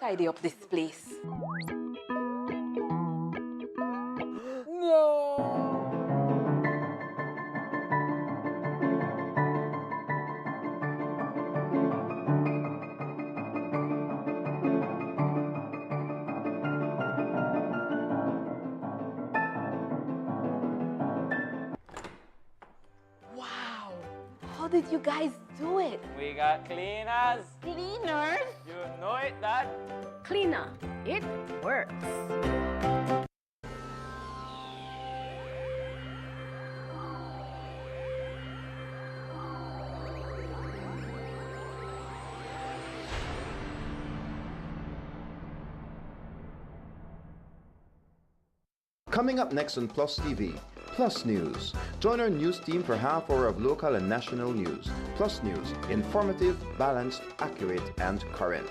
Tidy up this place. No! Wow! How did you guys do it? We got cleaners. Cleaners? You know it, Dad. Cleaner, it works. Coming up next on Plus TV, Plus News. Join our news team for half hour of local and national news. Plus News, informative, balanced, accurate, and current.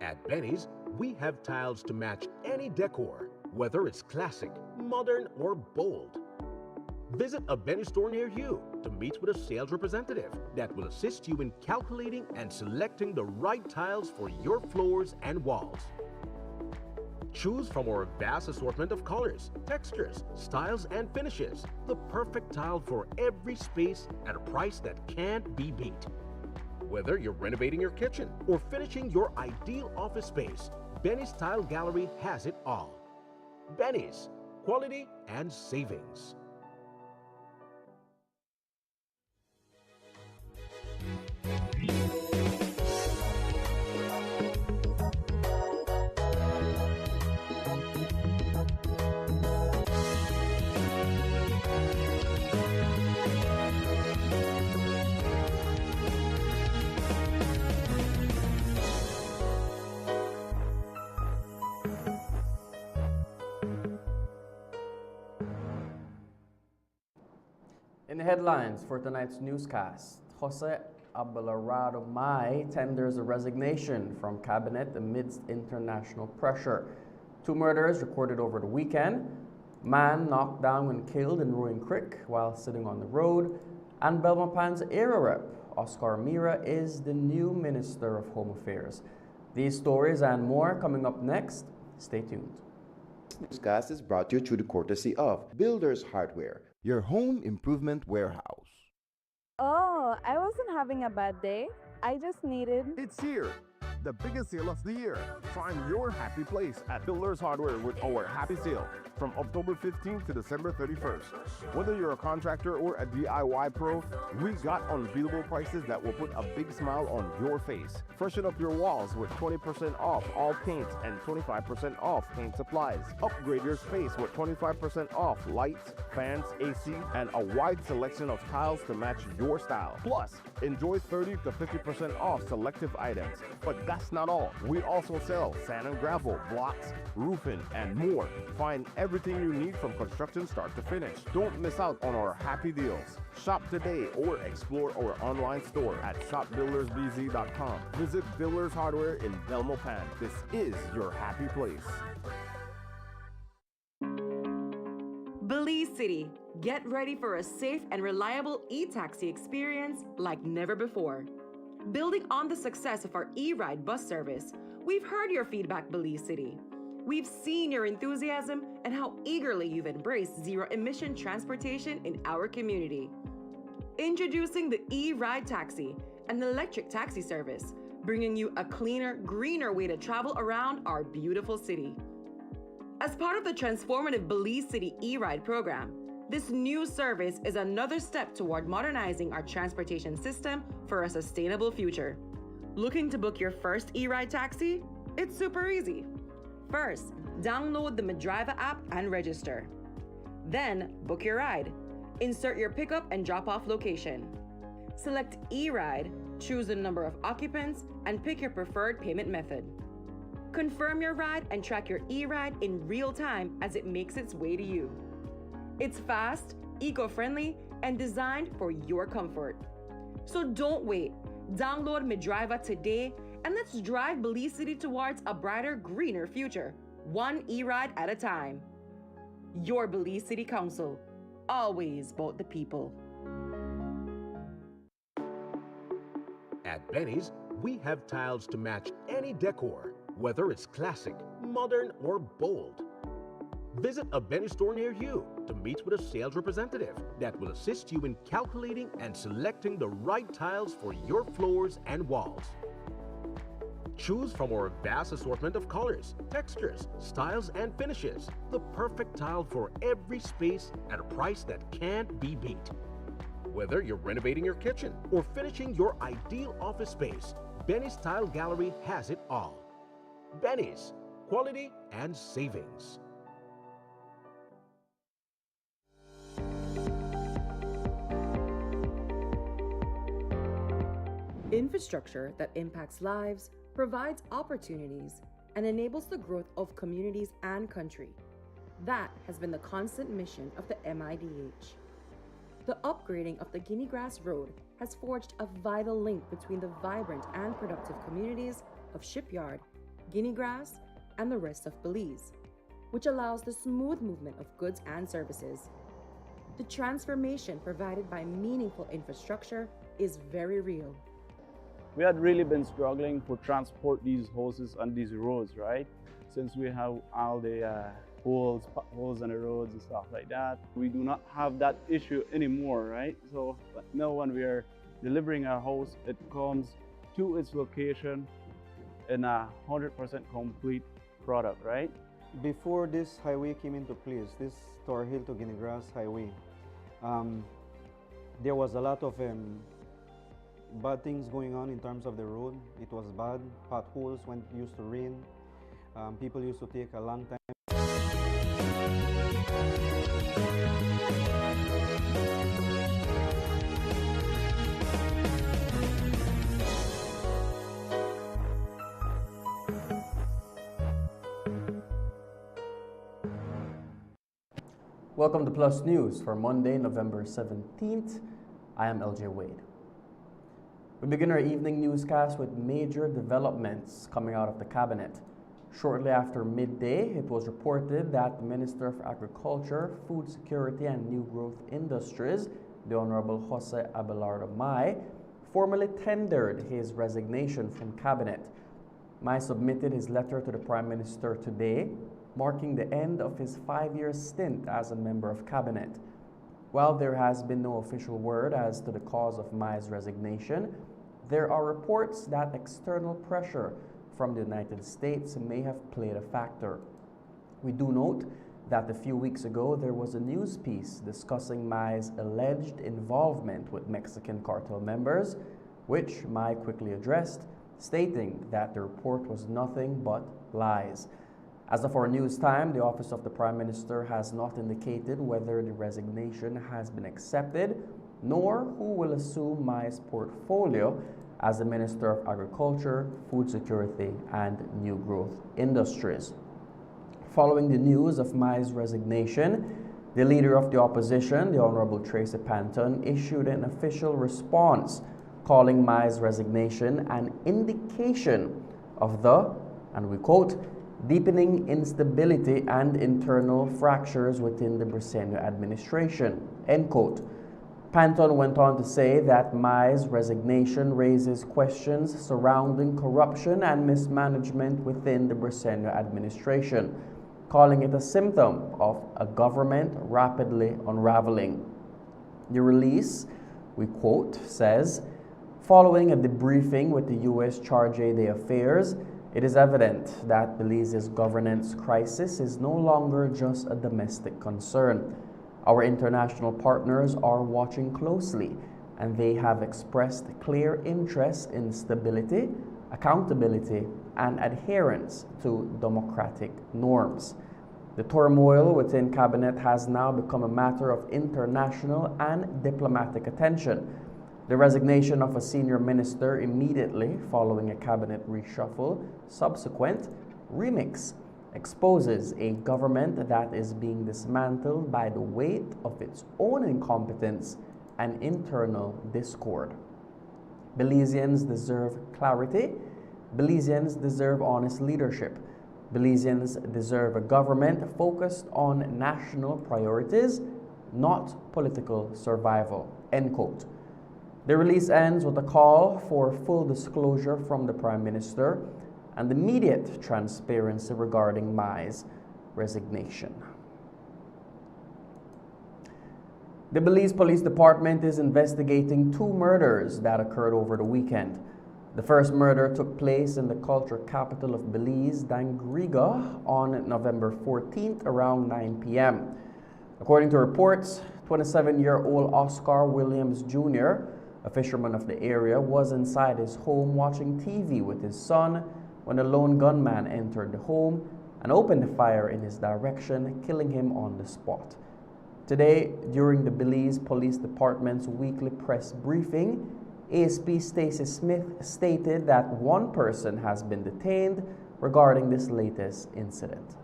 At Benny's, we have tiles to match any decor, whether it's classic, modern, or bold. Visit a Benny store near you to meet with a sales representative that will assist you in calculating and selecting the right tiles for your floors and walls. Choose from our vast assortment of colors, textures, styles, and finishes. The perfect tile for every space at a price that can't be beat. Whether you're renovating your kitchen or finishing your ideal office space, Benny's Tile Gallery has it all. Benny's, quality and savings. In the headlines for tonight's newscast, Jose Abelardo Mai tenders a resignation from cabinet amidst international pressure. 2 murders recorded over the weekend. Man knocked down and killed in Ruin Creek while sitting on the road. And Belmopan's era rep, Oscar Mira, is the new Minister of Home Affairs. These stories and more coming up next. Stay tuned. This newscast is brought to you through the courtesy of Builders Hardware, your home improvement warehouse. Oh, I wasn't having a bad day. I just needed... It's here, the biggest sale of the year. Find your happy place at Builders Hardware with our happy sale from October 15th to December 31st. Whether you're a contractor or a DIY pro, we got unbeatable prices that will put a big smile on your face. Freshen up your walls with 20% off all paints and 25% off paint supplies. Upgrade your space with 25% off lights, fans, AC, and a wide selection of tiles to match your style. Plus, enjoy 30 to 50% off selective items. But that's not all. We also sell sand and gravel, blocks, roofing, and more. Find everything you need from construction start to finish. Don't miss out on our happy deals. Shop today or explore our online store at shopbuildersbz.com. Visit Builders Hardware in Belmopan. This is your happy place. Belize City, get ready for a safe and reliable e-taxi experience like never before. Building on the success of our e-ride bus service, we've heard your feedback, Belize City. We've seen your enthusiasm and how eagerly you've embraced zero-emission transportation in our community. Introducing the e-ride taxi, an electric taxi service, bringing you a cleaner, greener way to travel around our beautiful city. As part of the transformative Belize City e-ride program, this new service is another step toward modernizing our transportation system for a sustainable future. Looking to book your first e-ride taxi? It's super easy. First, download the Medriva app and register. Then, book your ride. Insert your pickup and drop-off location. Select e-ride, choose the number of occupants, and pick your preferred payment method. Confirm your ride and track your e-ride in real time as it makes its way to you. It's fast, eco-friendly, and designed for your comfort. So don't wait. Download Medriva today and let's drive Belize City towards a brighter, greener future, one e-ride at a time. Your Belize City Council, always about the people. At Benny's, we have tiles to match any decor, whether it's classic, modern, or bold. Visit a Benny store near you to meet with a sales representative that will assist you in calculating and selecting the right tiles for your floors and walls. Choose from our vast assortment of colors, textures, styles, and finishes. The perfect tile for every space at a price that can't be beat. Whether you're renovating your kitchen or finishing your ideal office space, Benny's Tile Gallery has it all. Benny's, quality and savings. Infrastructure that impacts lives, provides opportunities, and enables the growth of communities and country. That has been the constant mission of the MIDH. The upgrading of the Guinea Grass Road has forged a vital link between the vibrant and productive communities of Shipyard, Guinea Grass, and the rest of Belize, which allows the smooth movement of goods and services. The transformation provided by meaningful infrastructure is very real. We had really been struggling to transport these horses on these roads, right? Since we have all the holes in the roads and stuff like that. We do not have that issue anymore, right? So but now when we are delivering our house, it comes to its location in a 100% complete product, right? Before this highway came into place, this Tor Hill to Guinea Grass highway, there was a lot of bad things going on in terms of the road. It was bad. Potholes when it used to rain. People used to take a long time. Welcome to Plus News for Monday, November 17th. I am LJ Wade. We begin our evening newscast with major developments coming out of the cabinet. Shortly after midday, it was reported that the Minister of Agriculture, Food Security and New Growth Industries, the Honorable Jose Abelardo Mai, formally tendered his resignation from cabinet. Mai submitted his letter to the Prime Minister today, marking the end of his 5-year stint as a member of cabinet. While there has been no official word as to the cause of Mai's resignation, there are reports that external pressure from the United States may have played a factor. We do note that a few weeks ago there was a news piece discussing Mai's alleged involvement with Mexican cartel members, which Mai quickly addressed, stating that the report was nothing but lies. As of our news time, the Office of the Prime Minister has not indicated whether the resignation has been accepted, nor who will assume Mai's portfolio as the Minister of Agriculture, Food Security and New Growth Industries. Following the news of Mai's resignation, the Leader of the Opposition, the Honorable Tracy Panton, issued an official response calling Mai's resignation an indication of the, and we quote, deepening instability and internal fractures within the Briceño administration, end quote. Panton went on to say that Mai's resignation raises questions surrounding corruption and mismanagement within the Briceño administration, calling it a symptom of a government rapidly unraveling. The release, we quote, says, following a debriefing with the U.S. Charge d'Affaires, it is evident that Belize's governance crisis is no longer just a domestic concern. Our international partners are watching closely, and they have expressed clear interest in stability, accountability, and adherence to democratic norms. The turmoil within cabinet has now become a matter of international and diplomatic attention. The resignation of a senior minister immediately following a cabinet reshuffle, subsequent remix, exposes a government that is being dismantled by the weight of its own incompetence and internal discord. Belizeans deserve clarity. Belizeans deserve honest leadership. Belizeans deserve a government focused on national priorities, not political survival, end quote. The release ends with a call for full disclosure from the Prime Minister and immediate transparency regarding Mai's resignation. The Belize Police Department is investigating 2 murders that occurred over the weekend. The first murder took place in the cultural capital of Belize, Dangriga, on November 14th around 9 p.m. According to reports, 27-year-old Oscar Williams Jr., a fisherman of the area, was inside his home watching TV with his son when a lone gunman entered the home and opened fire in his direction, killing him on the spot. Today, during the Belize Police Department's weekly press briefing, ASP Stacey Smith stated that 1 person has been detained regarding this latest incident.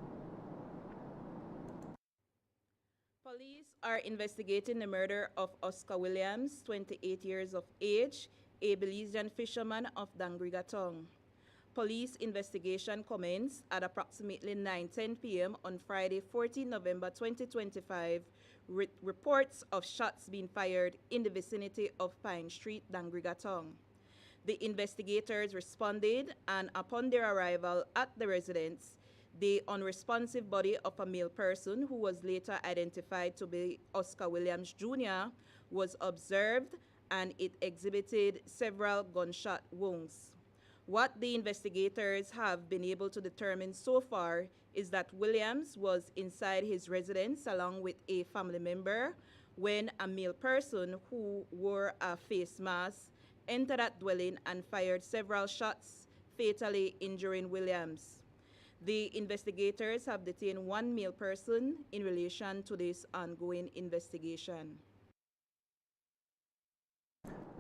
Police are investigating the murder of Oscar Williams, 28 years of age, a Belizean fisherman of Dangriga Town. Police investigation commenced at approximately 9:10 p.m. on Friday, 14 November 2025, with reports of shots being fired in the vicinity of Pine Street, Dangriga Town. The investigators responded, and upon their arrival at the residence, the unresponsive body of a male person, who was later identified to be Oscar Williams Jr., was observed, and it exhibited several gunshot wounds. What the investigators have been able to determine so far is that Williams was inside his residence along with a family member when a male person who wore a face mask entered that dwelling and fired several shots, fatally injuring Williams. The investigators have detained 1 male person in relation to this ongoing investigation.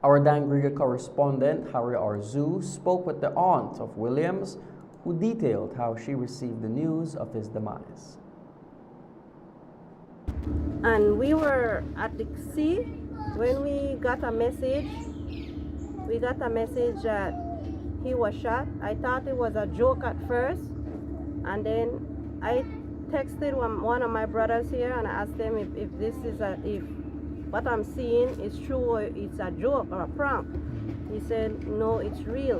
Our Dangriga correspondent, Harry Arzu, spoke with the aunt of Williams, who detailed how she received the news of his demise. And we were at the sea when we got a message. We got a message that he was shot. I thought it was a joke at first, and then I texted one of my brothers here and I asked them if this is if what I'm seeing is true or it's a joke or a prank. He said, no, it's real.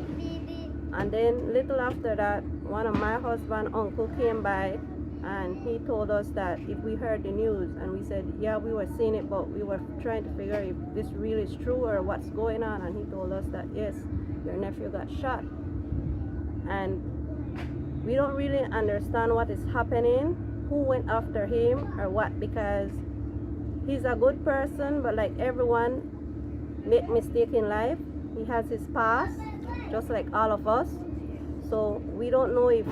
And then little after that, one of my husband's uncle came by and he told us that if we heard the news, and we said, yeah, we were seeing it, but we were trying to figure if this really is true or what's going on. And he told us that, yes, your nephew got shot. And we don't really understand what is happening, who went after him or what, because he's a good person, but like everyone make mistake in life. He has his past, just like all of us. So we don't know if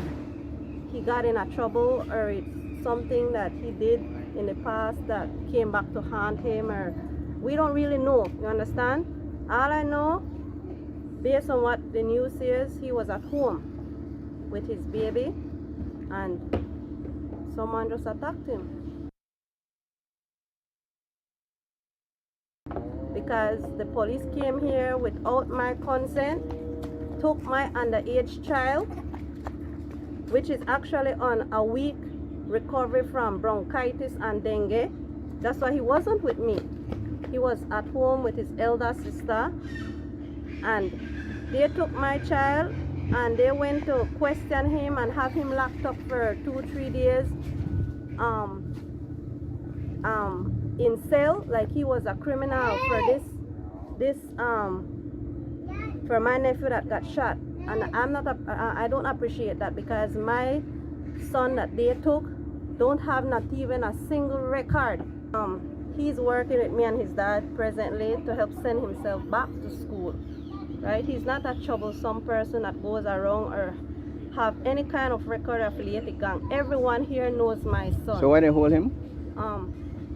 he got in a trouble or it's something that he did in the past that came back to haunt him, or we don't really know, you understand? All I know, based on what the news says, he was at home with his baby and someone just attacked him. Because the police came here without my consent, took my underage child, which is actually on a week recovery from bronchitis and dengue. That's why he wasn't with me. He was at home with his elder sister, and they took my child and they went to question him and have him locked up for 2-3 days in cell, like he was a criminal for for my nephew that got shot. And I don't appreciate that, because my son that they took don't have not even a single record. He's working with me and his dad presently to help send himself back to school, right? He's not a troublesome person that goes around or have any kind of record affiliated gang. Everyone here knows my son. So why they hold him?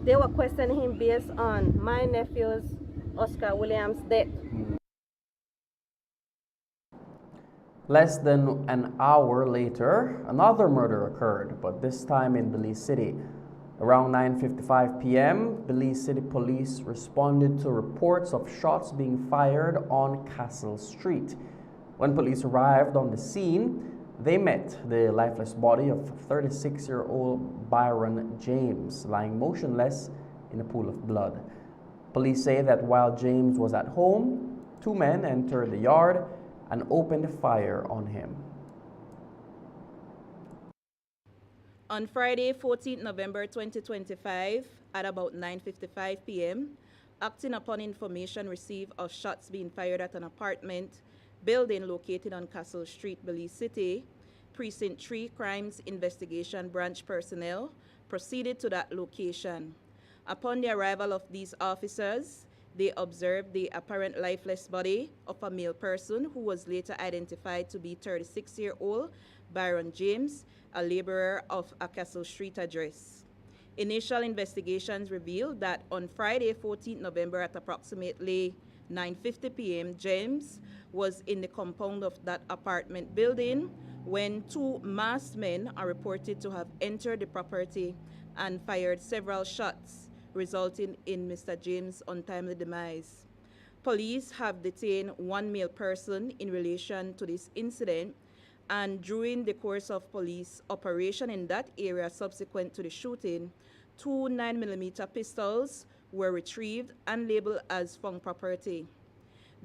They were questioning him based on my nephew's, Oscar Williams' death. Less than an hour later, another murder occurred, but this time in Belize City. Around 9:55 p.m., Belize City Police responded to reports of shots being fired on Castle Street. When police arrived on the scene, they met the lifeless body of 36-year-old Byron James, lying motionless in a pool of blood. Police say that while James was at home, two men entered the yard and opened fire on him. On Friday, 14th November 2025, at about 9:55 p.m., acting upon information received of shots being fired at an apartment building located on Castle Street, Belize City, Precinct 3 Crimes Investigation Branch personnel proceeded to that location. Upon the arrival of these officers, they observed the apparent lifeless body of a male person who was later identified to be 36-year-old Byron James, a laborer of a Castle Street address. Initial investigations revealed that on Friday, 14th November at approximately 9:50 p.m., James was in the compound of that apartment building when two masked men are reported to have entered the property and fired several shots, resulting in Mr. James' untimely demise. Police have detained one male person in relation to this incident, and during the course of police operation in that area subsequent to the shooting, two 9mm pistols were retrieved and labeled as found property.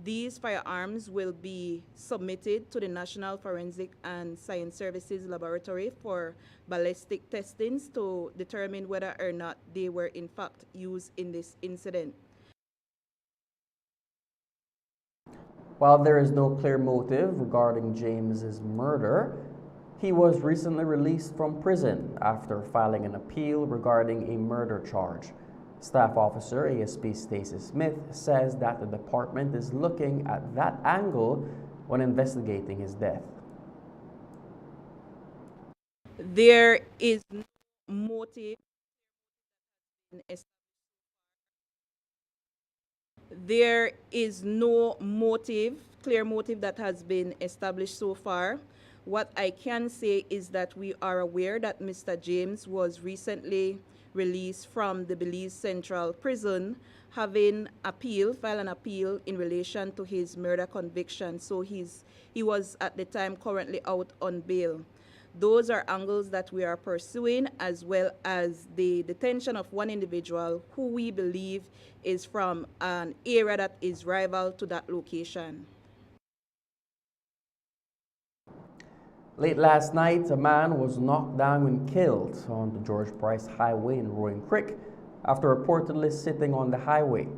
These firearms will be submitted to the National Forensic and Science Services Laboratory for ballistic testings to determine whether or not they were in fact used in this incident. While there is no clear motive regarding James's murder, he was recently released from prison after filing an appeal regarding a murder charge. Staff Officer ASP Stacey Smith says that the department is looking at that angle when investigating his death. There is no motive. There is no motive, clear motive that has been established so far. What I can say is that we are aware that Mr. James was recently released from the Belize Central Prison, having filed an appeal in relation to his murder conviction. So he was at the time currently out on bail. Those are angles that we are pursuing, as well as the detention of one individual who we believe is from an area that is rival to that location. Late last night, a man was knocked down and killed on the George Price Highway in Rowing Creek after reportedly sitting on the highway.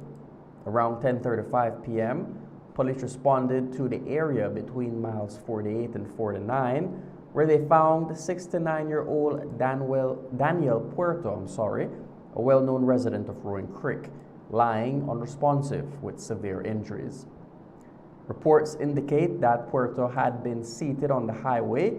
Around 10:35 p.m., police responded to the area between miles 48 and 49, where they found 69-year-old Daniel Puerto, a well-known resident of Rowing Creek, lying unresponsive with severe injuries. Reports indicate that Puerto had been seated on the highway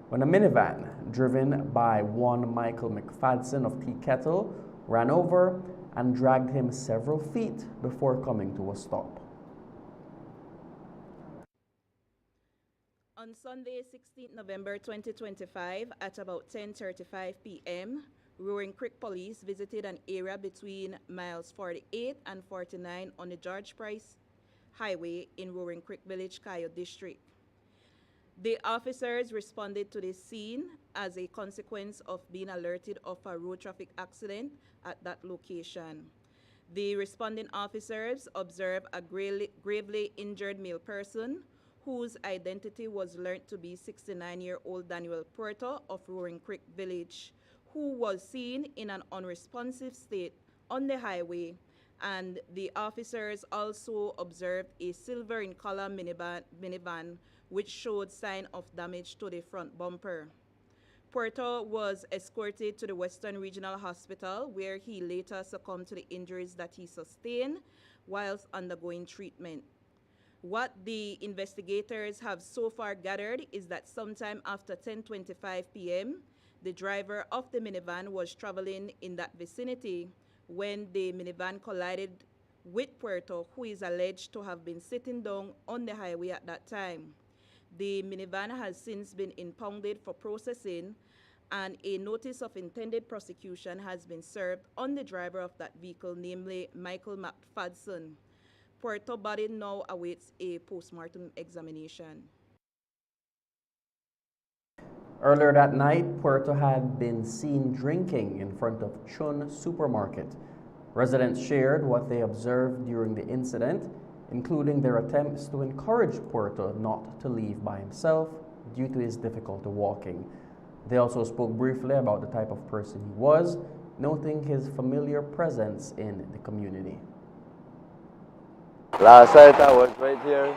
when a minivan driven by one Michael McFadden of Tea Kettle ran over and dragged him several feet before coming to a stop. On Sunday, 16th November 2025, at about 10:35 p.m., Roaring Creek Police visited an area between miles 48 and 49 on the George Price Highway in Roaring Creek Village, Cayo District. The officers responded to this scene as a consequence of being alerted of a road traffic accident at that location. The responding officers observed a gravely injured male person whose identity was learned to be 69-year-old Daniel Puerto of Roaring Creek Village, who was seen in an unresponsive state on the highway, and the officers also observed a silver in color minivan which showed sign of damage to the front bumper. Puerto was escorted to the Western Regional Hospital, where he later succumbed to the injuries that he sustained whilst undergoing treatment. What the investigators have so far gathered is that sometime after 10:25 p.m., the driver of the minivan was traveling in that vicinity when the minivan collided with Puerto, who is alleged to have been sitting down on the highway at that time. The minivan has since been impounded for processing, and a notice of intended prosecution has been served on the driver of that vehicle, namely Michael McFadden. Puerto body now awaits a post-mortem examination. Earlier that night, Puerto had been seen drinking in front of Chun Supermarket. Residents shared what they observed during the incident, including their attempts to encourage Puerto not to leave by himself due to his difficulty walking. They also spoke briefly about the type of person he was, noting his familiar presence in the community. Last night I was right here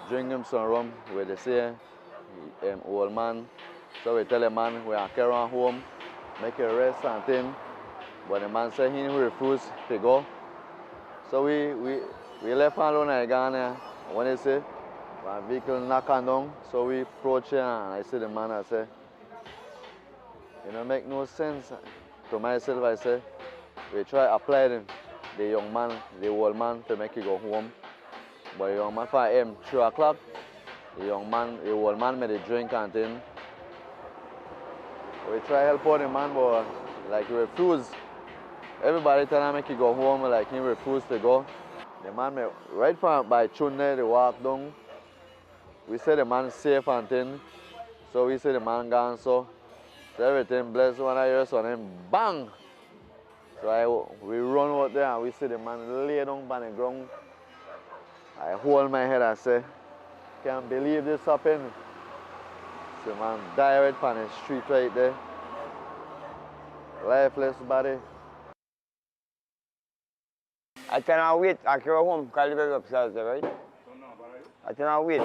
drinking some rum with the say old man. So we tell the man we are carrying home, make a rest and thing. But the man said he refused to go. So we left him alone and gone there. When he said one vehicle knock on down, so we approach him and I see the man, I say, you know, make no sense. To myself I say, we try apply them. The young man, the old man, to make you go home. But the young man, for him, 3 o'clock, the old man made a drink and thing. We try help out the man, but like he refused. Everybody tell him make you go home, like he refused to go. The man made, right from by Chunne, they walk down. We say the man safe and thing. So we say the man gone, so everything blessed when I hear so then bang! So we run out there and we see the man lay down on the ground. I hold my head and say, can't believe this happened. So the man died right on the street right there. Lifeless body. I cannot wait. I go home, call the upstairs, right? I cannot wait.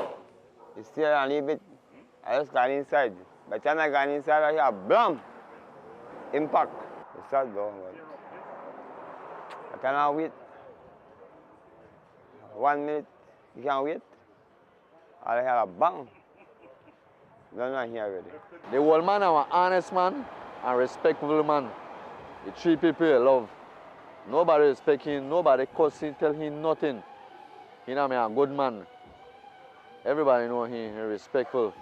It's still a little bit. I just got inside. By the time I got inside, I hear blam! Impact. It's sad though. I cannot wait. 1 minute, you can't wait. I hear a bang. They're not here already. The old man is an honest man and respectful man. He treat people with love. Nobody respect him, nobody cuss him, tell him nothing. He know me a good man. Everybody know him, he's respectful.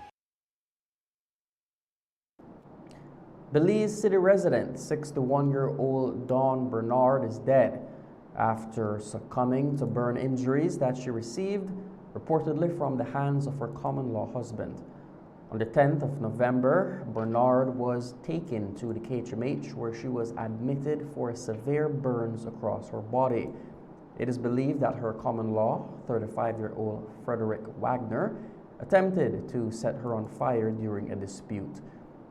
Belize City resident, 61-year-old Dawn Bernard is dead after succumbing to burn injuries that she received, reportedly from the hands of her common-law husband. On the 10th of November, Bernard was taken to the KHMH where she was admitted for severe burns across her body. It is believed that her common-law, 35-year-old Frederick Wagner, attempted to set her on fire during a dispute.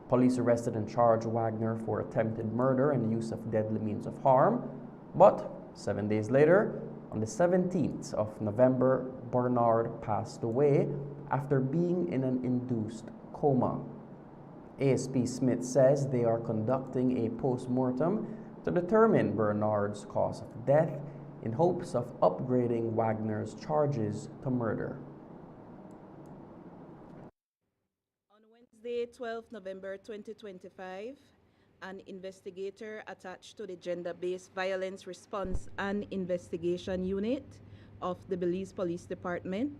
Police arrested and charged Wagner for attempted murder and the use of deadly means of harm, but 7 days later, on the 17th of November, Bernard passed away after being in an induced coma. ASP Smith says they are conducting a post-mortem to determine Bernard's cause of death in hopes of upgrading Wagner's charges to murder. On Wednesday, 12 November 2025, an investigator attached to the Gender-Based Violence Response and Investigation Unit of the Belize Police Department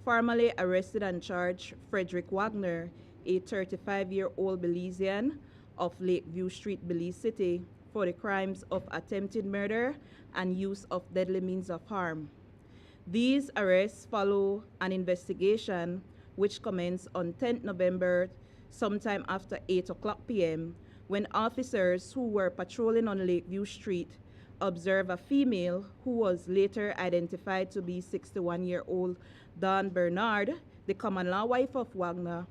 formally arrested and charged Frederick Wagner, a 35-year-old Belizean of Lakeview Street, Belize City, for the crimes of attempted murder and use of deadly means of harm. These arrests follow an investigation which commenced on 10th November, sometime after 8 o'clock p.m., when officers who were patrolling on Lakeview Street observed a female who was later identified to be 61-year-old Dawn Bernard, the common-law wife of Wagner,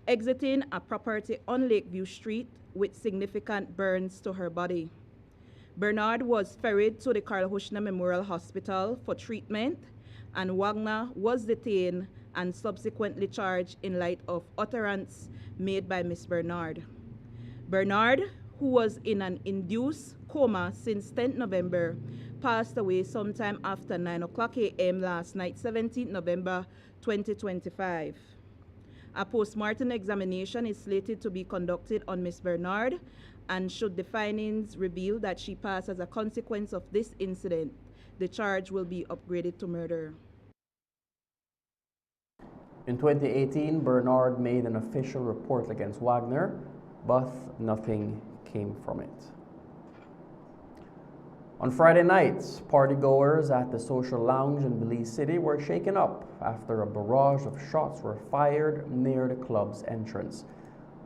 exiting a property on Lakeview Street with significant burns to her body. Bernard was ferried to the Karl Hushner Memorial Hospital for treatment, and Wagner was detained and subsequently charged in light of utterance made by Ms. Bernard. Bernard, who was in an induced coma since 10th November, passed away sometime after 9 o'clock a.m. last night, 17th November 2025. A post-mortem examination is slated to be conducted on Ms. Bernard, and should the findings reveal that she passed as a consequence of this incident, the charge will be upgraded to murder. In 2018, Bernard made an official report against Wagner, but nothing came from it. On Friday nights, partygoers at the social lounge in Belize City were shaken up after a barrage of shots were fired near the club's entrance.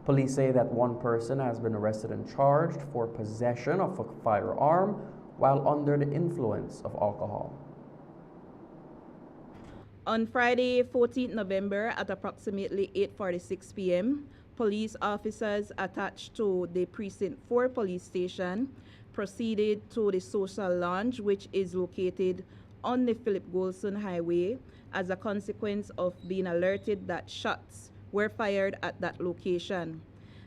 Police say that one person has been arrested and charged for possession of a firearm, while under the influence of alcohol. On Friday, 14th November at approximately 8:46 p.m., police officers attached to the Precinct 4 police station proceeded to the social lounge, which is located on the Philip Golson Highway, as a consequence of being alerted that shots were fired at that location.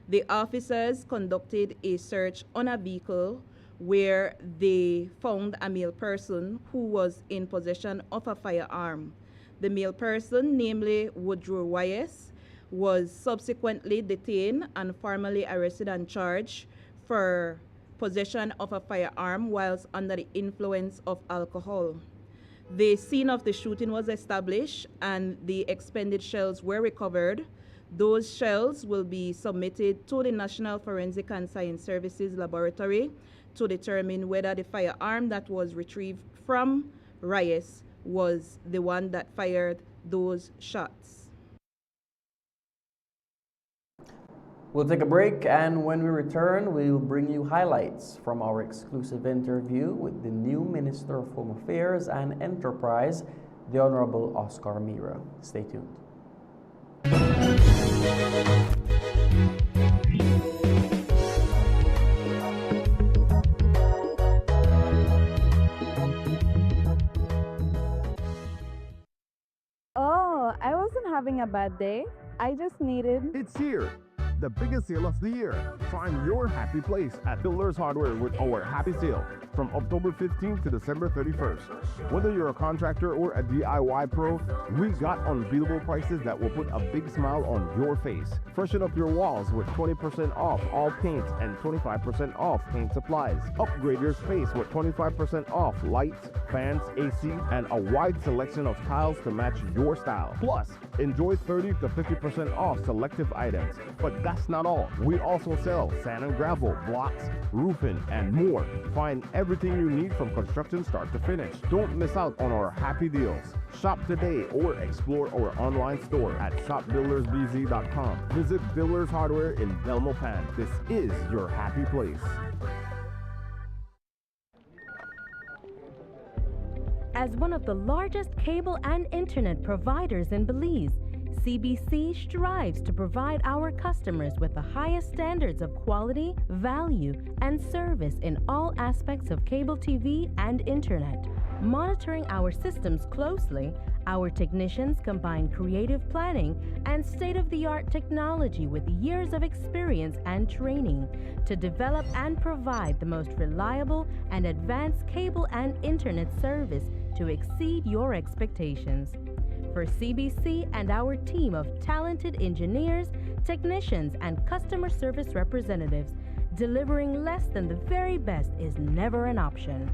The officers conducted a search on a vehicle where they found a male person who was in possession of a firearm. The male person, namely Woodrow Wyeth, was subsequently detained and formally arrested and charged for possession of a firearm whilst under the influence of alcohol. The scene of the shooting was established and the expended shells were recovered. Those shells will be submitted to the National Forensic and Science Services Laboratory to determine whether the firearm that was retrieved from Reyes was the one that fired those shots. We'll take a break, and when we return, we'll bring you highlights from our exclusive interview with the new Minister of Home Affairs and Enterprise, the Honorable Oscar Mira. Stay tuned. Oh, I wasn't having a bad day. I just needed... It's here, the biggest sale of the year. Find your happy place at Builders Hardware with our happy sale from October 15th to December 31st. Whether you're a contractor or a DIY pro, we got unbeatable prices that will put a big smile on your face. Freshen up your walls with 20% off all paints and 25% off paint supplies. Upgrade your space with 25% off lights, fans, AC, and a wide selection of tiles to match your style. Plus, enjoy 30 to 50% off selective items. But that's not all. We also sell sand and gravel, blocks, roofing, and more. Find everything you need from construction start to finish. Don't miss out on our happy deals. Shop today or explore our online store at shopbuildersbz.com. Visit Builders Hardware in Belmopan. This is your happy place. As one of the largest cable and internet providers in Belize, CBC strives to provide our customers with the highest standards of quality, value, and service in all aspects of cable TV and internet. Monitoring our systems closely, our technicians combine creative planning and state-of-the-art technology with years of experience and training to develop and provide the most reliable and advanced cable and internet service to exceed your expectations. For CBC and our team of talented engineers, technicians, and customer service representatives, delivering less than the very best is never an option.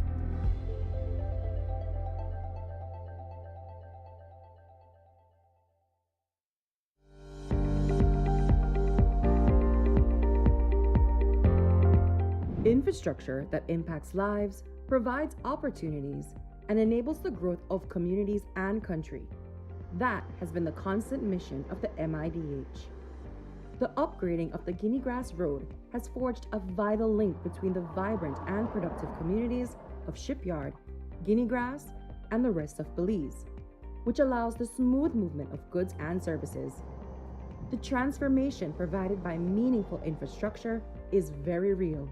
Infrastructure that impacts lives, provides opportunities, and enables the growth of communities and country. That has been the constant mission of the MIDH. The upgrading of the Guinea Grass Road has forged a vital link between the vibrant and productive communities of Shipyard, Guinea Grass, and the rest of Belize, which allows the smooth movement of goods and services. The transformation provided by meaningful infrastructure is very real.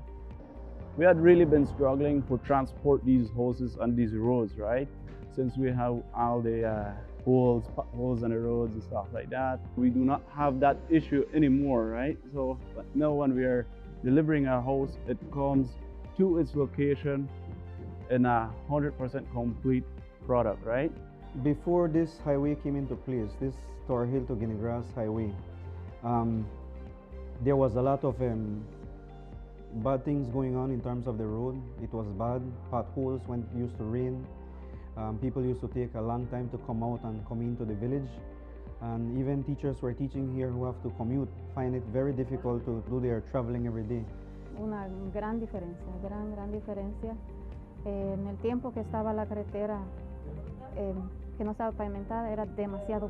We had really been struggling to transport these hoses on these roads, right? Since we have all the holes in the roads and stuff like that. We do not have that issue anymore, right? So now when we are delivering our hose, it comes to its location in a 100% complete product, right? Before this highway came into place, this Tor Hill to Guinea Grass highway, there was a lot of bad things going on in terms of the road. It was bad. Potholes when it used to rain. People used to take a long time to come out and come into the village. And even teachers who are teaching here who have to commute find it very difficult to do their traveling every day. Una gran diferencia, gran diferencia. En el tiempo que estaba la carretera, que no estaba pavimentada, era demasiado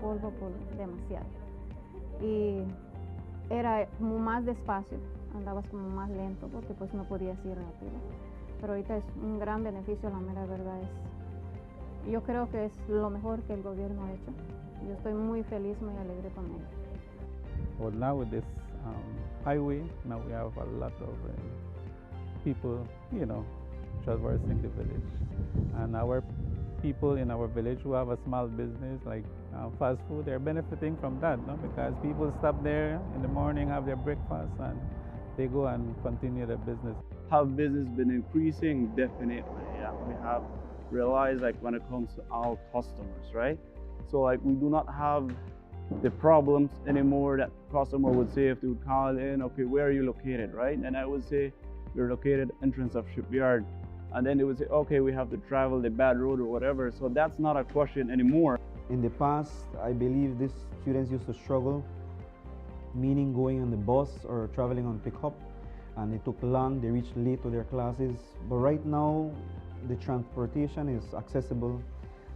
polvo, demasiado. Y era como más despacio, andabas como más lento porque pues no podías ir rápido. pero ahorita es un gran beneficio, la mera verdad es. Yo creo que es lo mejor que el gobierno ha hecho. Yo estoy muy feliz, muy alegre con ello. Well, now with this highway, now we have a lot of people, traversing the village. And our people in our village who have a small business like fast food, they're benefiting from that, no? Because people stop there in the morning, have their breakfast, and they go and continue their business. Have business been increasing? Definitely. Yeah, we have realized like when it comes to our customers, right? So like we do not have the problems anymore that customer would say if they would call in, okay, where are you located, right? And I would say we're located entrance of shipyard. And then they would say, okay, we have to travel the bad road or whatever. So that's not a question anymore. In the past, I believe these students used to struggle, meaning going on the bus or traveling on pickup, and it took long, they reached late to their classes. But right now, the transportation is accessible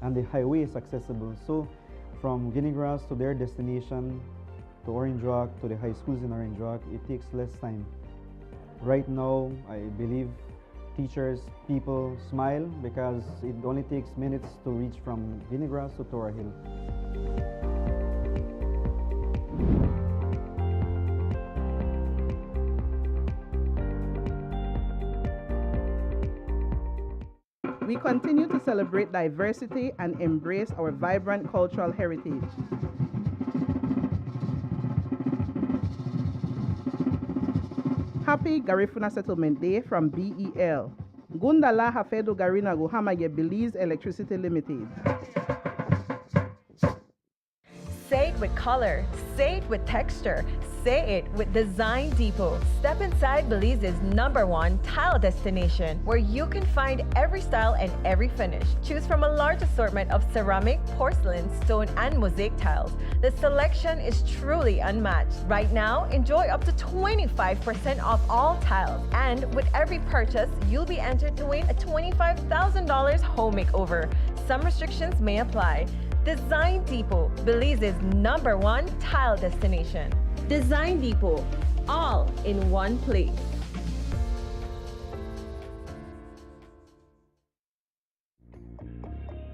and the highway is accessible. So from Guinea Grass to their destination, to Orange Rock, to the high schools in Orange Rock, it takes less time. Right now, I believe teachers, people smile because it only takes minutes to reach from Guinea Grass to Tora Hill. We continue to celebrate diversity and embrace our vibrant cultural heritage. Happy Garifuna Settlement Day from BEL. Gundala Hafedo Garina Guhamaye Belize Electricity Limited. Say it with color, say it with texture, say it with Design Depot. Step inside Belize's #1 tile destination, where you can find every style and every finish. Choose from a large assortment of ceramic, porcelain, stone, and mosaic tiles. The selection is truly unmatched. Right now, enjoy up to 25% off all tiles. And with every purchase, you'll be entered to win a $25,000 home makeover. Some restrictions may apply. Design Depot, Belize's #1 tile destination. Design Depot, all in one place.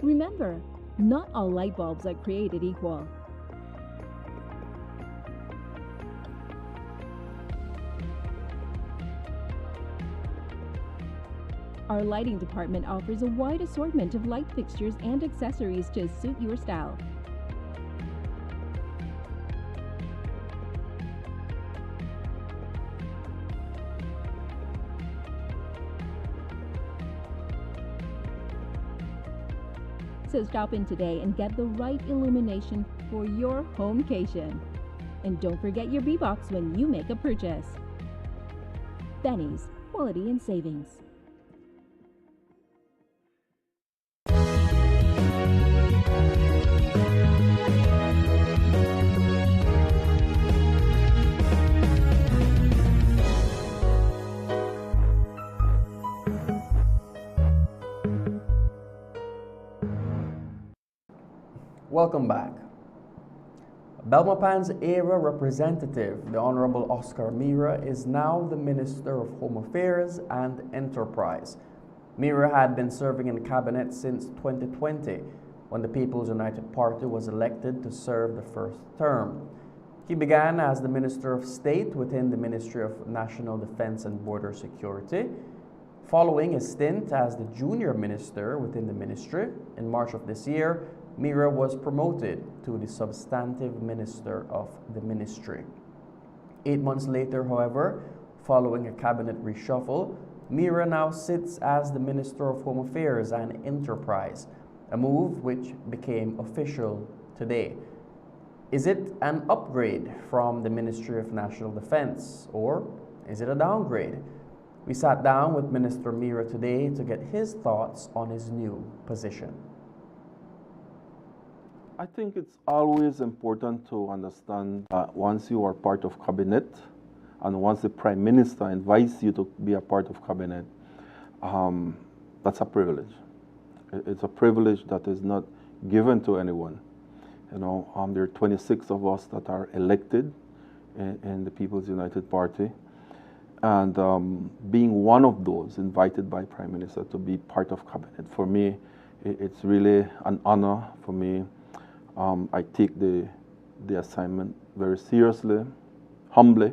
Remember, not all light bulbs are created equal. Our lighting department offers a wide assortment of light fixtures and accessories to suit your style. So stop in today and get the right illumination for your homecation. And don't forget your B-Box when you make a purchase. Benny's, quality and savings. Welcome back. Belmopan's era representative, the Honorable Oscar Mira, is now the Minister of Home Affairs and Enterprise. Mira had been serving in cabinet since 2020, when the People's United Party was elected to serve the first term. He began as the Minister of State within the Ministry of National Defense and Border Security. Following a stint as the junior minister within the ministry, in March of this year, Mira was promoted to the substantive minister of the ministry. 8 months later, however, following a cabinet reshuffle, Mira now sits as the Minister of Home Affairs and Enterprise, a move which became official today. Is it an upgrade from the Ministry of National Defense, or is it a downgrade? We sat down with Minister Mira today to get his thoughts on his new position. I think it's always important to understand that once you are part of cabinet and once the Prime Minister invites you to be a part of cabinet, that's a privilege. It's a privilege that is not given to anyone. You know, there are 26 of us that are elected in the People's United Party. And being one of those invited by Prime Minister to be part of cabinet, for me, it's really an honor for me. I take the assignment very seriously, humbly,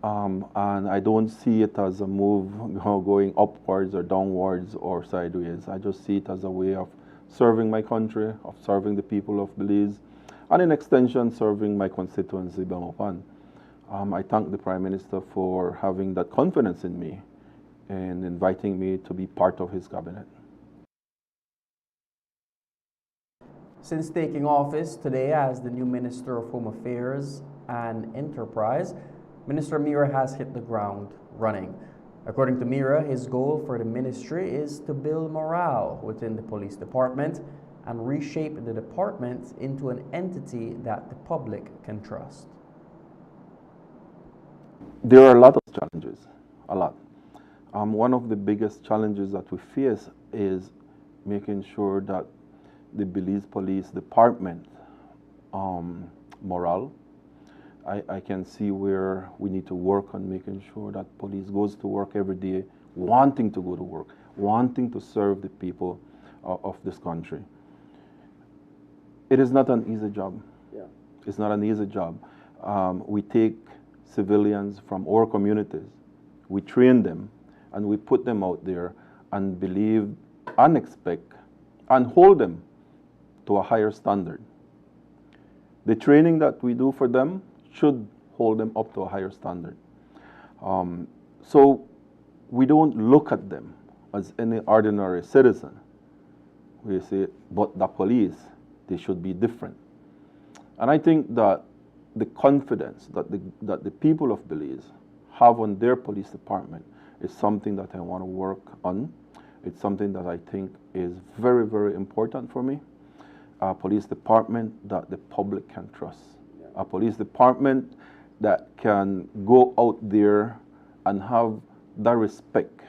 and I don't see it as a move going upwards or downwards or sideways. I just see it as a way of serving my country, of serving the people of Belize, and in extension, serving my constituency, Bangopan. I thank the Prime Minister for having that confidence in me and inviting me to be part of his cabinet. Since taking office today as the new Minister of Home Affairs and Enterprise, Minister Mira has hit the ground running. According to Mira, his goal for the ministry is to build morale within the police department and reshape the department into an entity that the public can trust. There are a lot of challenges, a lot. One of the biggest challenges that we face is making sure that the Belize Police Department morale. I can see where we need to work on making sure that police goes to work every day, wanting to go to work, wanting to serve the people of this country. It is not an easy job. Yeah. It's not an easy job. We take civilians from our communities, we train them, and we put them out there and believe and expect and hold them to a higher standard. The training that we do for them should hold them up to a higher standard. So we don't look at them as any ordinary citizen. We say, but the police, they should be different. And I think that the confidence that the people of Belize have on their police department is something that I want to work on. It's something that I think is very, very important for me. A police department that the public can trust. A police department that can go out there and have that respect.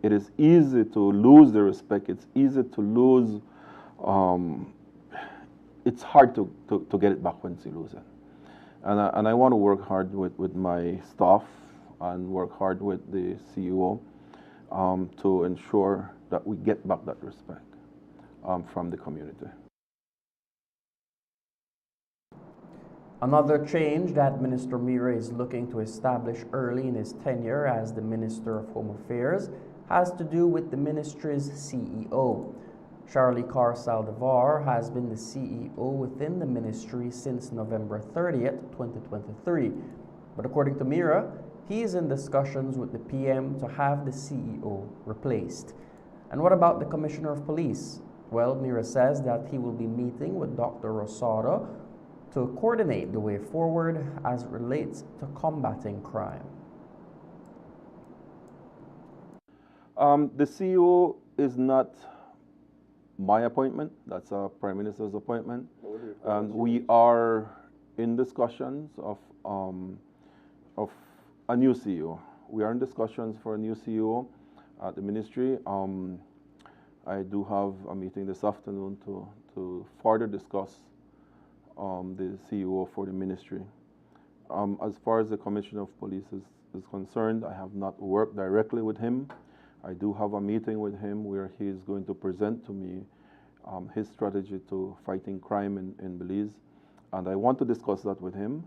It is easy to lose the respect. It's easy to lose. It's hard to get it back once you lose it. And I want to work hard with my staff and work hard with the CEO to ensure that we get back that respect from the community. Another change that Minister Mira is looking to establish early in his tenure as the Minister of Home Affairs has to do with the ministry's CEO. Charlie Carr Saldivar has been the CEO within the ministry since November 30th, 2023. But according to Mira, he is in discussions with the PM to have the CEO replaced. And what about the Commissioner of Police? Well, Mira says that he will be meeting with Dr. Rosado to coordinate the way forward as it relates to combating crime. The CEO is not my appointment. That's a Prime Minister's appointment. And we are in discussions of a new CEO. We are in discussions for a new CEO at the ministry. I do have a meeting this afternoon to further discuss the CEO for the ministry. As far as the Commissioner of Police is concerned, I have not worked directly with him. I do have a meeting with him where he is going to present to me his strategy to fighting crime in Belize. And I want to discuss that with him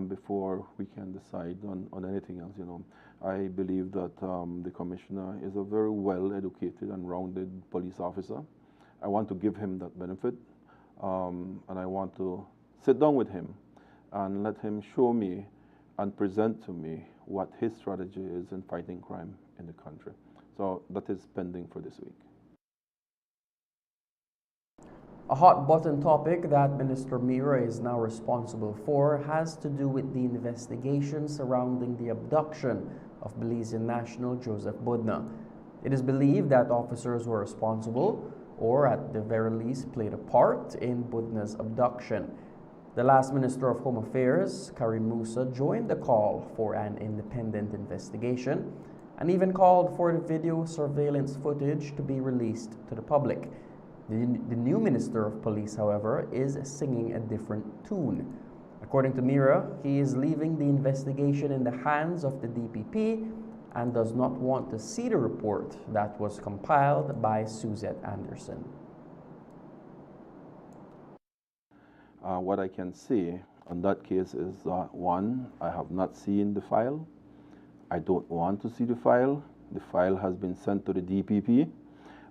before we can decide on anything else. You know, I believe that the Commissioner is a very well-educated and rounded police officer. I want to give him that benefit. And I want to sit down with him and let him show me and present to me what his strategy is in fighting crime in the country. So that is pending for this week. A hot button topic that Minister Mira is now responsible for has to do with the investigation surrounding the abduction of Belizean national Joseph Budna. It is believed that officers were responsible, or at the very least played a part in Budna's abduction. The last Minister of Home Affairs, Karim Musa, joined the call for an independent investigation and even called for the video surveillance footage to be released to the public. The new Minister of Police, however, is singing a different tune. According to Mira, he is leaving the investigation in the hands of the DPP and does not want to see the report that was compiled by Suzette Anderson. What I can say on that case is one, I have not seen the file. I don't want to see the file. The file has been sent to the DPP,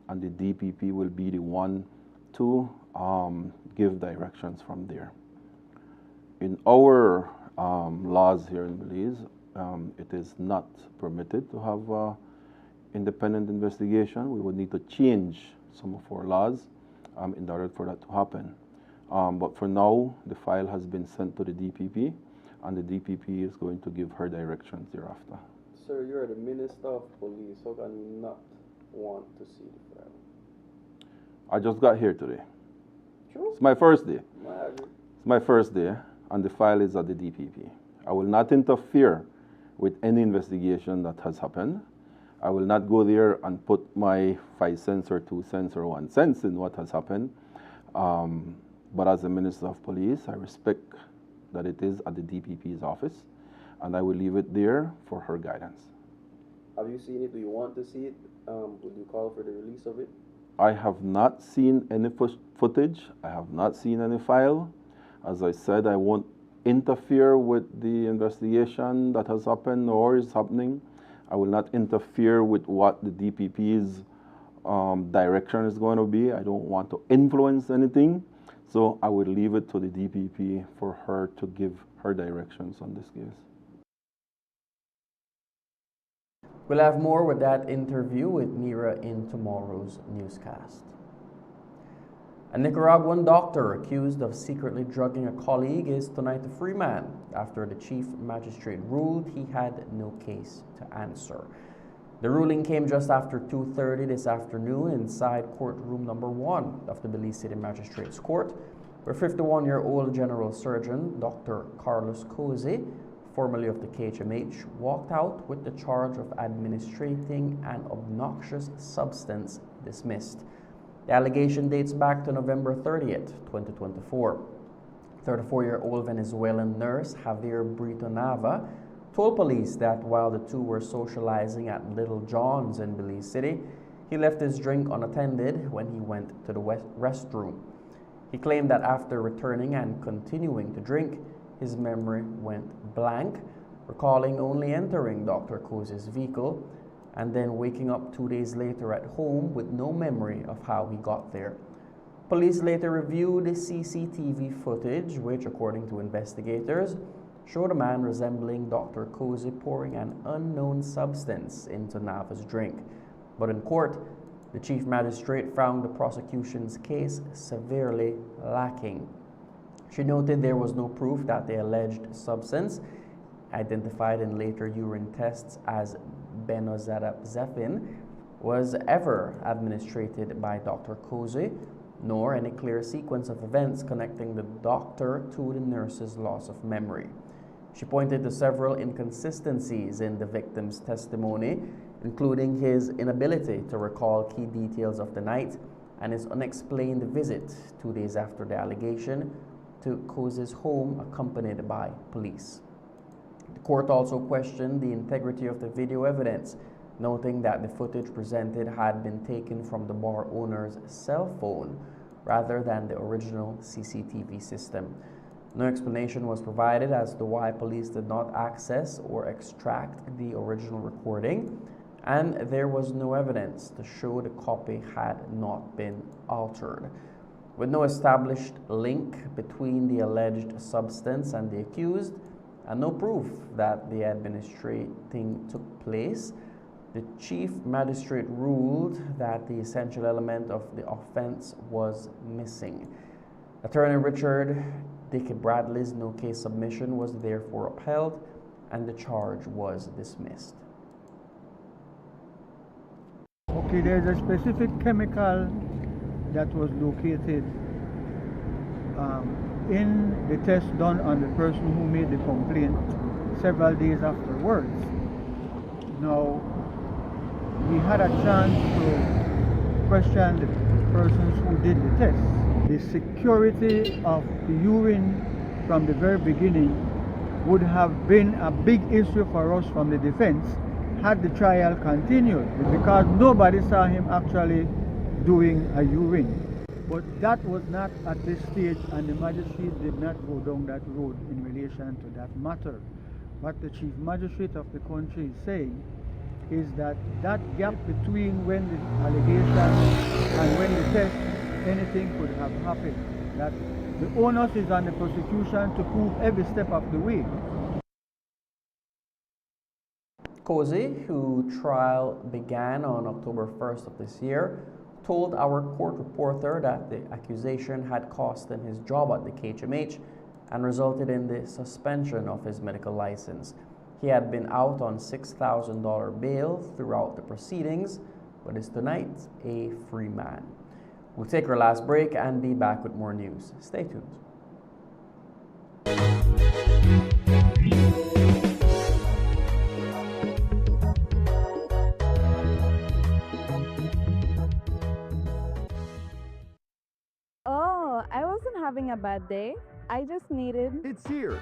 and the DPP will be the one to give directions from there. In our laws here in Belize, it is not permitted to have independent investigation. We would need to change some of our laws in order for that to happen. But for now, the file has been sent to the DPP, and the DPP is going to give her directions thereafter. Sir, you're the Minister of Police. How can you not want to see the file? I just got here today. True. It's my first day. I agree. It's my first day, and the file is at the DPP. I will not interfere with any investigation that has happened. I will not go there and put my 5 cents or 2 cents or 1 cent in what has happened. But as the Minister of Police, I respect that it is at the DPP's office, and I will leave it there for her guidance. Have you seen it? Do you want to see it? Would you call for the release of it? I have not seen any footage. I have not seen any file. As I said, I won't interfere with the investigation that has happened or is happening. I will not interfere with what the DPP's direction is going to be. I don't want to influence anything. So I would leave it to the DPP for her to give her directions on this case. We'll have more with that interview with Mira in tomorrow's newscast. A Nicaraguan doctor accused of secretly drugging a colleague is tonight a free man after the chief magistrate ruled he had no case to answer. The ruling came just after 2:30 this afternoon inside courtroom number 1 of the Belize City Magistrates Court, where 51-year-old General Surgeon Dr. Carlos Cozy, formerly of the KHMH, walked out with the charge of administrating an obnoxious substance dismissed. The allegation dates back to November 30th, 2024. 34-year-old Venezuelan nurse Javier Brito Nava told police that while the two were socializing at Little John's in Belize City, he left his drink unattended when he went to the restroom. He claimed that after returning and continuing to drink, his memory went blank, recalling only entering Dr. Cozy's vehicle and then waking up 2 days later at home with no memory of how he got there. Police later reviewed the CCTV footage, which, according to investigators, showed a man resembling Dr. Cozy pouring an unknown substance into Nava's drink. But in court, the chief magistrate found the prosecution's case severely lacking. She noted there was no proof that the alleged substance, identified in later urine tests as benozapine, was ever administered by Dr. Cozy, nor any clear sequence of events connecting the doctor to the nurse's loss of memory. She pointed to several inconsistencies in the victim's testimony, including his inability to recall key details of the night and his unexplained visit 2 days after the allegation to Cozy's home accompanied by police. The court also questioned the integrity of the video evidence, noting that the footage presented had been taken from the bar owner's cell phone rather than the original CCTV system. No explanation was provided as to why police did not access or extract the original recording, and there was no evidence to show the copy had not been altered. With no established link between the alleged substance and the accused, and no proof that the administrating took place, the chief magistrate ruled that the essential element of the offense was missing. Attorney Richard Dickey Bradley's no-case submission was therefore upheld, and the charge was dismissed. Okay, there's a specific chemical that was located in the test done on the person who made the complaint several days afterwards. Now, we had a chance to question the persons who did the test. The security of the urine from the very beginning would have been a big issue for us from the defense had the trial continued, because nobody saw him actually doing a U-ring. But that was not at this stage, and the magistrate did not go down that road in relation to that matter. What the chief magistrate of the country is saying is that that gap between when the allegation and when the test, anything could have happened. That the onus is on the prosecution to prove every step of the way. Cozy, whose trial began on October 1st of this year, told our court reporter that the accusation had cost him his job at the KHMH and resulted in the suspension of his medical license. He had been out on $6,000 bail throughout the proceedings, but is tonight a free man. We'll take our last break and be back with more news. Stay tuned. Oh, I wasn't having a bad day. I just needed... It's here,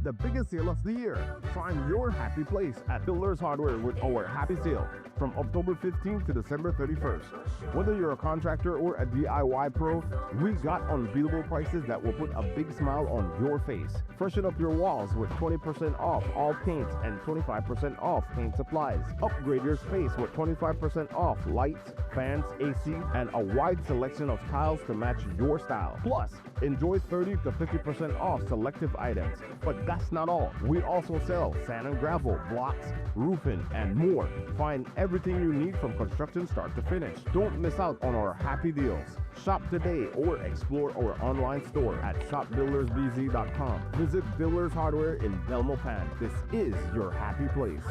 the biggest sale of the year. Find your happy place at Builders Hardware with our happy sale from October 15th to December 31st. Whether you're a contractor or a DIY pro, we got unbeatable prices that will put a big smile on your face. Freshen up your walls with 20% off all paints and 25% off paint supplies. Upgrade your space with 25% off lights, fans, AC, and a wide selection of tiles to match your style. Plus, enjoy 30 to 50% off selective items. But that's not all. We also sell sand and gravel, blocks, roofing, and more. Find everything you need from construction start to finish. Don't miss out on our happy deals. Shop today or explore our online store at shopbuildersbz.com. Visit Builders Hardware in Belmopan. This is your happy place.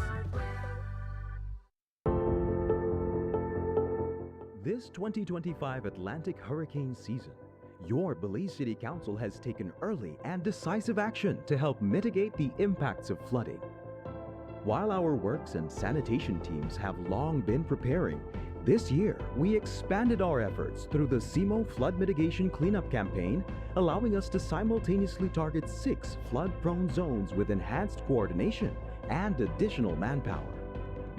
This 2025 Atlantic hurricane season, your Belize City Council has taken early and decisive action to help mitigate the impacts of flooding. While our works and sanitation teams have long been preparing, this year we expanded our efforts through the CMO Flood Mitigation Cleanup Campaign, allowing us to simultaneously target 6 flood-prone zones with enhanced coordination and additional manpower.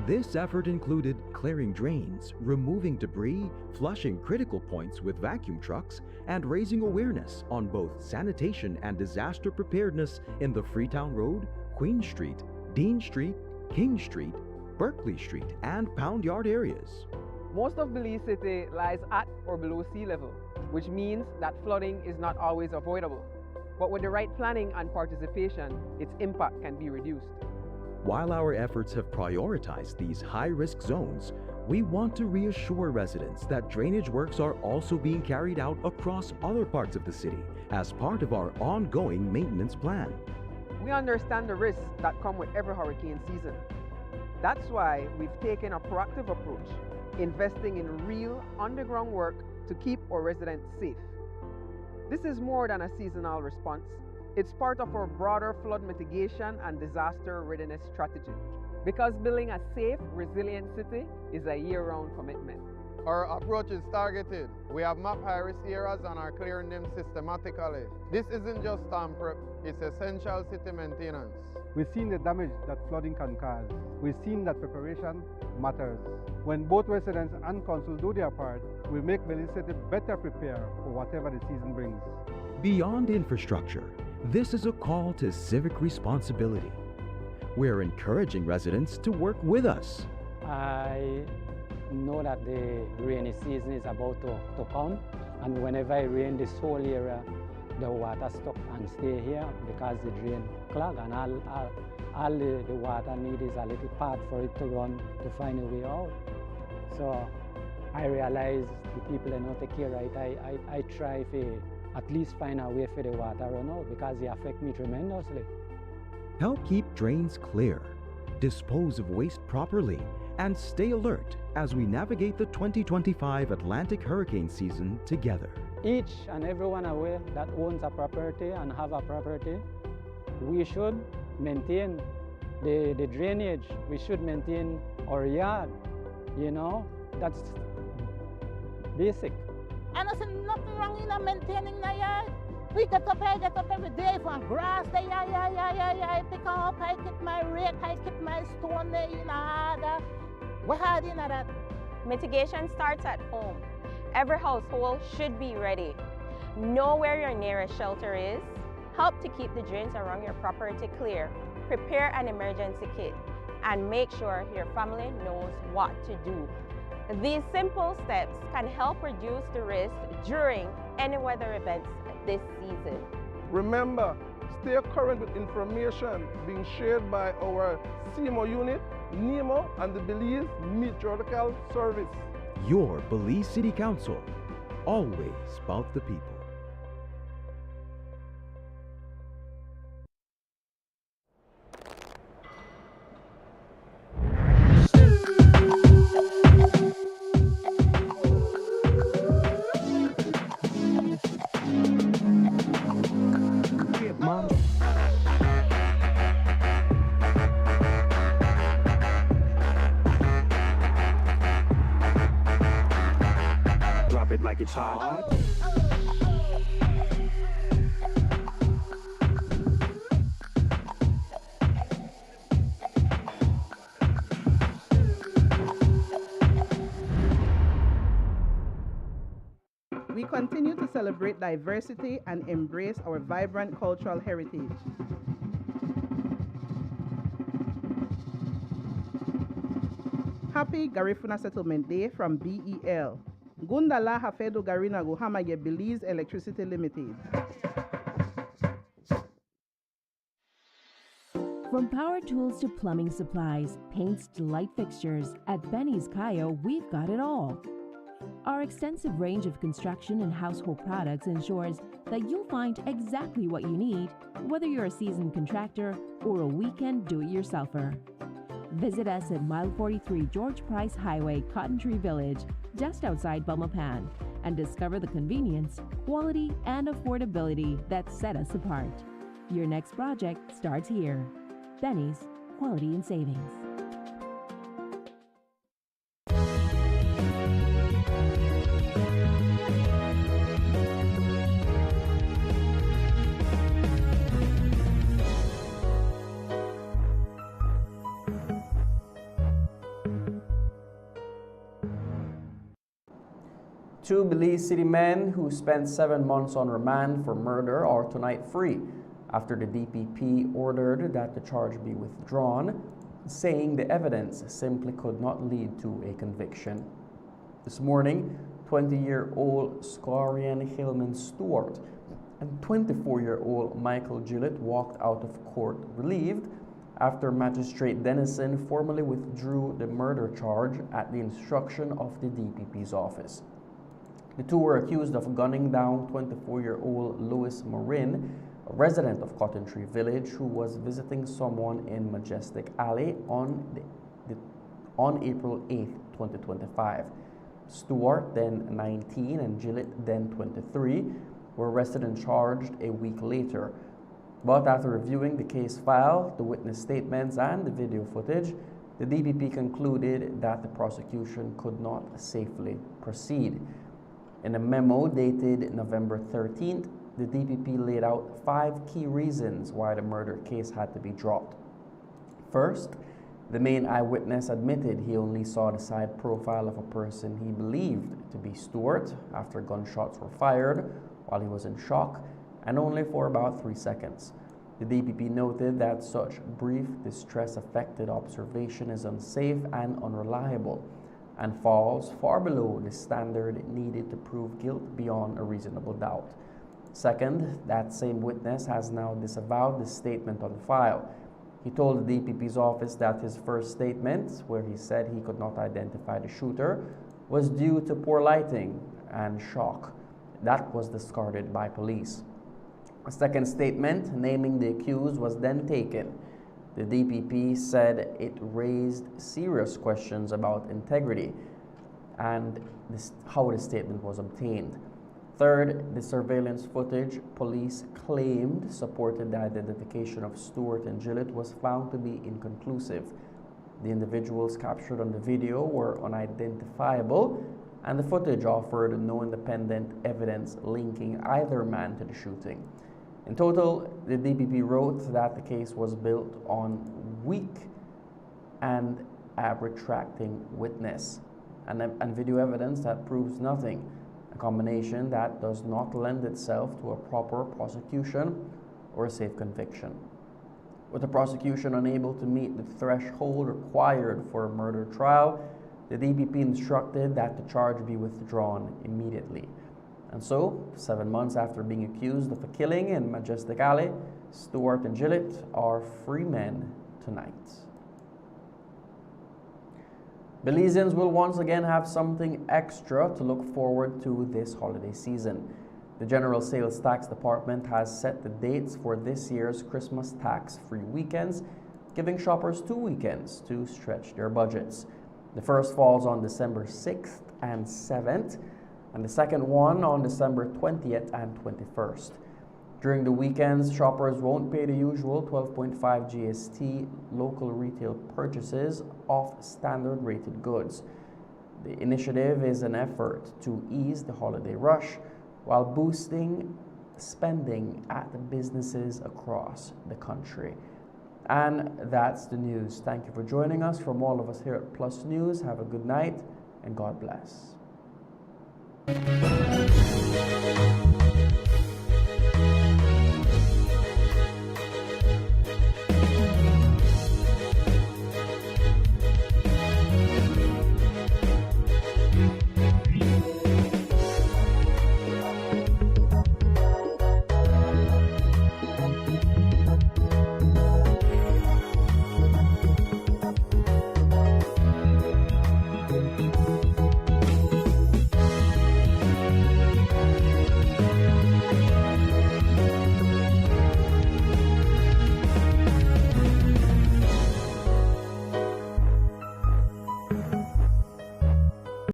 This effort included clearing drains, removing debris, flushing critical points with vacuum trucks, and raising awareness on both sanitation and disaster preparedness in the Freetown Road, Queen Street, Dean Street, King Street, Berkeley Street, and Pound Yard areas. Most of Belize City lies at or below sea level, which means that flooding is not always avoidable. But with the right planning and participation, its impact can be reduced. While our efforts have prioritized these high-risk zones, we want to reassure residents that drainage works are also being carried out across other parts of the city as part of our ongoing maintenance plan. We understand the risks that come with every hurricane season. That's why we've taken a proactive approach, investing in real underground work to keep our residents safe. This is more than a seasonal response. It's part of our broader flood mitigation and disaster readiness strategy. Because building a safe, resilient city is a year-round commitment. Our approach is targeted. We have mapped high-risk areas and are clearing them systematically. This isn't just storm prep, it's essential city maintenance. We've seen the damage that flooding can cause. We've seen that preparation matters. When both residents and council do their part, we make Belize City better prepared for whatever the season brings. Beyond infrastructure, this is a call to civic responsibility. We're encouraging residents to work with us. I know that the rainy season is about to come, and whenever it rains, this whole area, the water stuck and stay here because the drain clog, and all the water need is a little path for it to run to find a way out. So I realize the people that don't take care right. I try to at least find a way for the water run out because they affect me tremendously. Help keep drains clear, dispose of waste properly, and stay alert as we navigate the 2025 Atlantic hurricane season together. Each and everyone aware that owns a property and have a property, we should maintain the drainage. We should maintain our yard, you know, that's basic. And I said nothing wrong in maintaining the yard. We get up every day from grass there, I pick up, I keep my rake, I keep my stone there in order. What hard in that? Mitigation starts at home. Every household should be ready. Know where your nearest shelter is. Help to keep the drains around your property clear. Prepare an emergency kit and make sure your family knows what to do. These simple steps can help reduce the risk during any weather events this season. Remember, stay current with information being shared by our CMO unit, NEMO, and the Belize Meteorological Service. Your Belize City Council, always about the people. Drop it like it's hot. We continue to celebrate diversity and embrace our vibrant cultural heritage. Happy Garifuna Settlement Day from BEL. Gundala Hafedo Garina Guhamaye Belize Electricity Limited. From power tools to plumbing supplies, paints to light fixtures, at Benny's Kayo, we've got it all. Our extensive range of construction and household products ensures that you'll find exactly what you need, whether you're a seasoned contractor or a weekend do-it-yourselfer. Visit us at Mile 43 George Price Highway, Cotton Tree Village, just outside Belmopan, and discover the convenience, quality, and affordability that set us apart. Your next project starts here. Benny's, quality and savings. Two Belize City men who spent 7 months on remand for murder are tonight free after the DPP ordered that the charge be withdrawn, saying the evidence simply could not lead to a conviction. This morning, 20-year-old Scorian Hillman Stewart and 24-year-old Michael Gillett walked out of court relieved after Magistrate Dennison formally withdrew the murder charge at the instruction of the DPP's office. The two were accused of gunning down 24-year-old Louis Marin, a resident of Cotton Tree Village who was visiting someone in Majestic Alley on April 8, 2025. Stewart, then 19, and Gillett, then 23, were arrested and charged a week later. But after reviewing the case file, the witness statements, and the video footage, the DPP concluded that the prosecution could not safely proceed. In a memo dated November 13th, the DPP laid out 5 key reasons why the murder case had to be dropped. First, the main eyewitness admitted he only saw the side profile of a person he believed to be Stewart after gunshots were fired while he was in shock, and only for about 3 seconds. The DPP noted that such brief, distress-affected observation is unsafe and unreliable, and falls far below the standard needed to prove guilt beyond a reasonable doubt. Second, that same witness has now disavowed the statement on file. He told the DPP's office that his first statement, where he said he could not identify the shooter, was due to poor lighting and shock. That was discarded by police. A second statement, naming the accused, was then taken. The DPP said it raised serious questions about integrity and how the statement was obtained. Third, the surveillance footage police claimed supported the identification of Stewart and Gillett was found to be inconclusive. The individuals captured on the video were unidentifiable, and the footage offered no independent evidence linking either man to the shooting. In total, the DPP wrote that the case was built on weak and a retracting witness and video evidence that proves nothing, a combination that does not lend itself to a proper prosecution or a safe conviction. With the prosecution unable to meet the threshold required for a murder trial, the DPP instructed that the charge be withdrawn immediately. And so, 7 months after being accused of a killing in Majestic Alley, Stewart and Gillett are free men tonight. Belizeans will once again have something extra to look forward to this holiday season. The General Sales Tax Department has set the dates for this year's Christmas tax-free weekends, giving shoppers 2 weekends to stretch their budgets. The first falls on December 6th and 7th, and the second one on December 20th and 21st. During the weekends, shoppers won't pay the usual 12.5 GST local retail purchases of standard rated goods. The initiative is an effort to ease the holiday rush while boosting spending at the businesses across the country. And that's the news. Thank you for joining us. From all of us here at Plus News, have a good night and God bless.